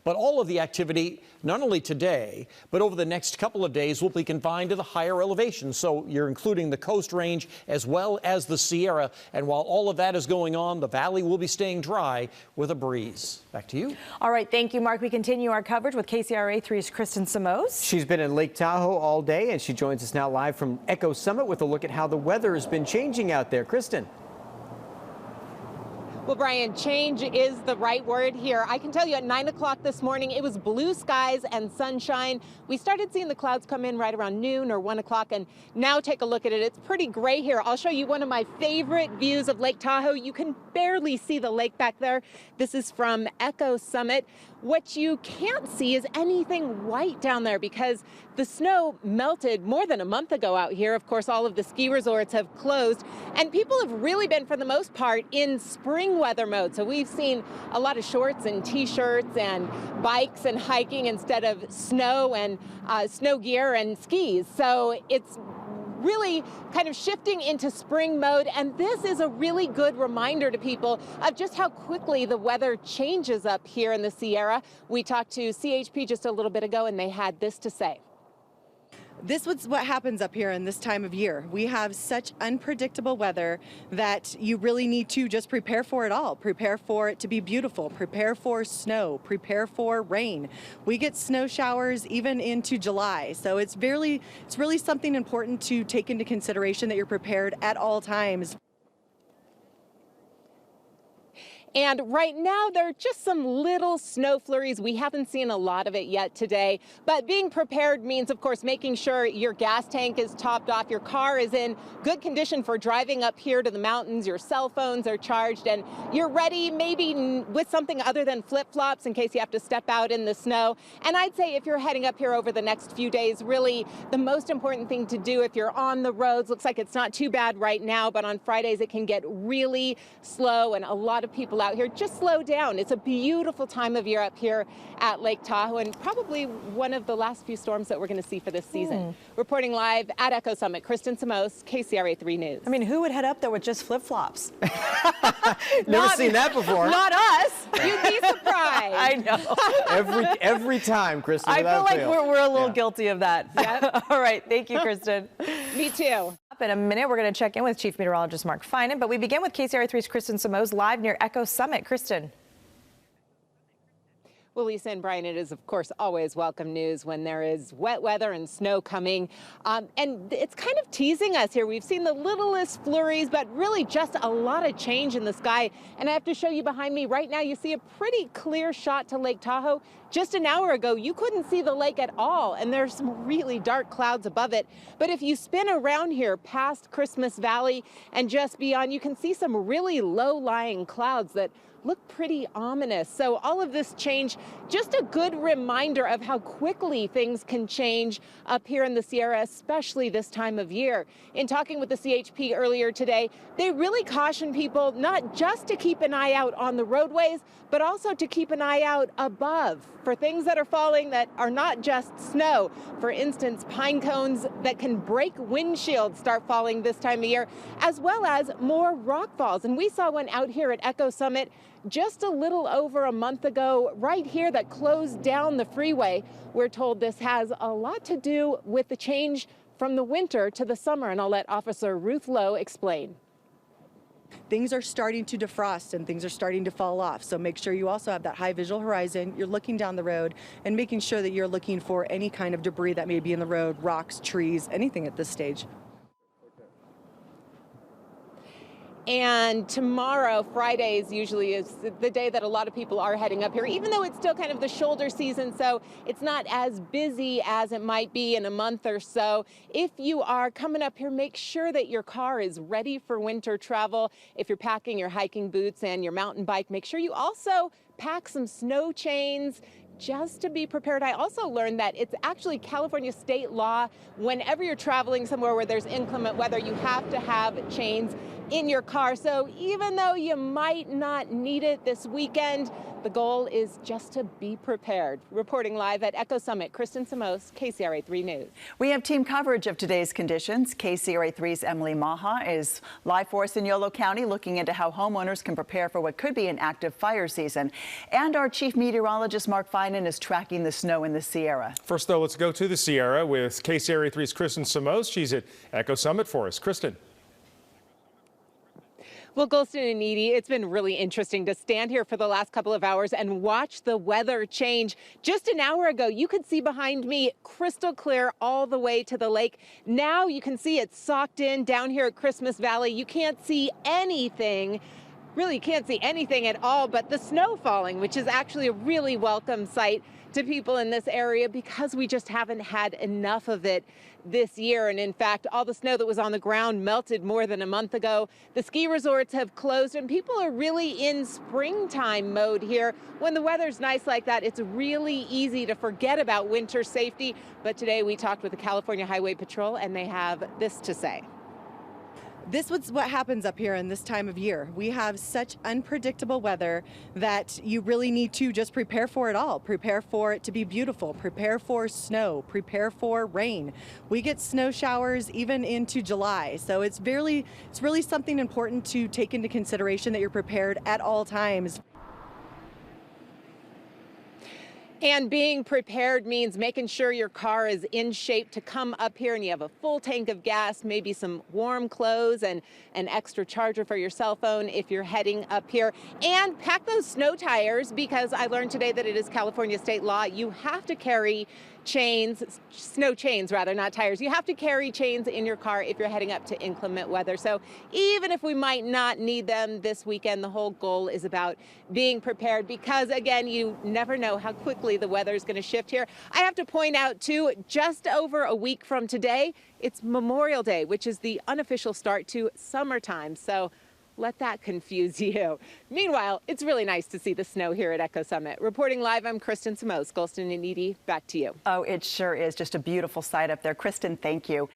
But all of the activity, not only today, but over the next couple of days, will be confined to the higher elevations. So you're including the Coast Range as well as the Sierra. And while all of that is going on, the valley will be staying dry with a breeze. Back to you. All right. Thank you, Mark. We continue our coverage with KCRA 3's Kristen Simoes. She's been in Lake Tahoe all day, and she joins us now live from Echo Summit with a look at how the weather has been changing out there. Kristen. Well, Brian, change is the right word here. I can tell you at 9 o'clock this morning, it was blue skies and sunshine. We started seeing the clouds come in right around noon or 1 o'clock, and now take a look at it. It's pretty gray here. I'll show you one of my favorite views of Lake Tahoe. You can barely see the lake back there. This is from Echo Summit. What you can't see is anything white down there because the snow melted more than a month ago out here. Of course, all of the ski resorts have closed, and people have really been, for the most part, in spring weather mode. So we've seen a lot of shorts and t-shirts and bikes and hiking instead of snow and snow gear and skis. So it's really kind of shifting into spring mode, and this is a really good reminder to people of just how quickly the weather changes up here in the Sierra. We talked to CHP just a little bit ago, and they had this to say. This is what happens up here in this time of year. We have such unpredictable weather that you really need to just prepare for it all. Prepare for it to be beautiful, prepare for snow, prepare for rain. We get snow showers even into July. So it's really something important to take into consideration, that you're prepared at all times. And right now, there are just some little snow flurries. We haven't seen a lot of it yet today. But being prepared means, of course, making sure your gas tank is topped off, your car is in good condition for driving up here to the mountains, your cell phones are charged, and you're ready maybe with something other than flip-flops in case you have to step out in the snow. And I'd say if you're heading up here over the next few days, really the most important thing to do if you're on the roads, looks like it's not too bad right now, but on Fridays it can get really slow, and a lot of people out here, just slow down. It's a beautiful time of year up here at Lake Tahoe, and probably one of the last few storms that we're going to see for this season. Reporting live at Echo Summit, Kristen Simoes, KCRA 3 News. I mean, who would head up there with just flip-flops? Never seen that before. Not us. You'd be surprised. I know. Every time, Kristen. I feel like fail. we're a little guilty of that. Yep. All right. Thank you, Kristen. Me too. In a minute, we're going to check in with Chief Meteorologist Mark Finan, but we begin with KCRA 3's Kristen Simoes live near Echo Summit. Kristen. Well, Lisa and Brian, it is, of course, always welcome news when there is wet weather and snow coming. And it's kind of teasing us here. We've seen the littlest flurries, but really just a lot of change in the sky. And I have to show you behind me right now, you see a pretty clear shot to Lake Tahoe. Just an hour ago, you couldn't see the lake at all, and there's some really dark clouds above it. But if you spin around here past Christmas Valley and just beyond, you can see some really low-lying clouds that look pretty ominous. So all of this change, just a good reminder of how quickly things can change up here in the Sierra, especially this time of year. In talking with the CHP earlier today, they really caution people not just to keep an eye out on the roadways, but also to keep an eye out above for things that are falling that are not just snow. For instance, pine cones that can break windshields start falling this time of year, as well as more rock falls. And we saw one out here at Echo Summit just a little over a month ago, right here, that closed down the freeway. We're told this has a lot to do with the change from the winter to the summer, and I'll let Officer Ruth Lowe explain. Things are starting to defrost and things are starting to fall off. So make sure you also have that high visual horizon. You're looking down the road and making sure that you're looking for any kind of debris that may be in the road, rocks, trees, anything at this stage. And tomorrow, Fridays, usually is the day that a lot of people are heading up here, even though it's still kind of the shoulder season, so it's not as busy as it might be in a month or so. If you are coming up here, make sure that your car is ready for winter travel. If you're packing your hiking boots and your mountain bike, make sure you also pack some snow chains, just to be prepared. I also learned that it's actually California state law. Whenever you're traveling somewhere where there's inclement weather, you have to have chains. in your car. So even though you might not need it this weekend, the goal is just to be prepared. Reporting live at Echo Summit, Kristen Simoes, KCRA 3 News. We have team coverage of today's conditions. KCRA 3's Emily Maha is live for us in Yolo County, looking into how homeowners can prepare for what could be an active fire season. And our chief meteorologist, Mark Finan, is tracking the snow in the Sierra. First, though, let's go to the Sierra with KCRA 3's Kristen Simoes. She's at Echo Summit for us. Kristen. Well, Golston and Edie, it's been really interesting to stand here for the last couple of hours and watch the weather change. Just an hour ago, you could see behind me crystal clear all the way to the lake. Now you can see it's socked in down here at Christmas Valley. You can't see anything. Really can't see anything at all but the snow falling, which is actually a really welcome sight to people in this area because we just haven't had enough of it this year. And in fact, all the snow that was on the ground melted more than a month ago. The ski resorts have closed and people are really in springtime mode here. When the weather's nice like that, it's really easy to forget about winter safety. But today we talked with the California Highway Patrol and they have this to say. This is what happens up here in this time of year. We have such unpredictable weather that you really need to just prepare for it all. Prepare for it to be beautiful. Prepare for snow. Prepare for rain. We get snow showers even into July. So it's really something important to take into consideration that you're prepared at all times. And being prepared means making sure your car is in shape to come up here and you have a full tank of gas, maybe some warm clothes and an extra charger for your cell phone if you're heading up here. And pack those snow tires because I learned today that it is California state law. You have to carry chains, snow chains rather, not tires. You have to carry chains in your car if you're heading up to inclement weather. So even if we might not need them this weekend, the whole goal is about being prepared because again, you never know how quickly the weather is going to shift here. I have to point out too, just over a week from today, it's Memorial Day, which is the unofficial start to summertime. So let that confuse you. Meanwhile, it's really nice to see the snow here at Echo Summit. Reporting live, I'm Kristen Simoes. Golston and Edie, back to you. Oh, it sure is just a beautiful sight up there. Kristen, thank you.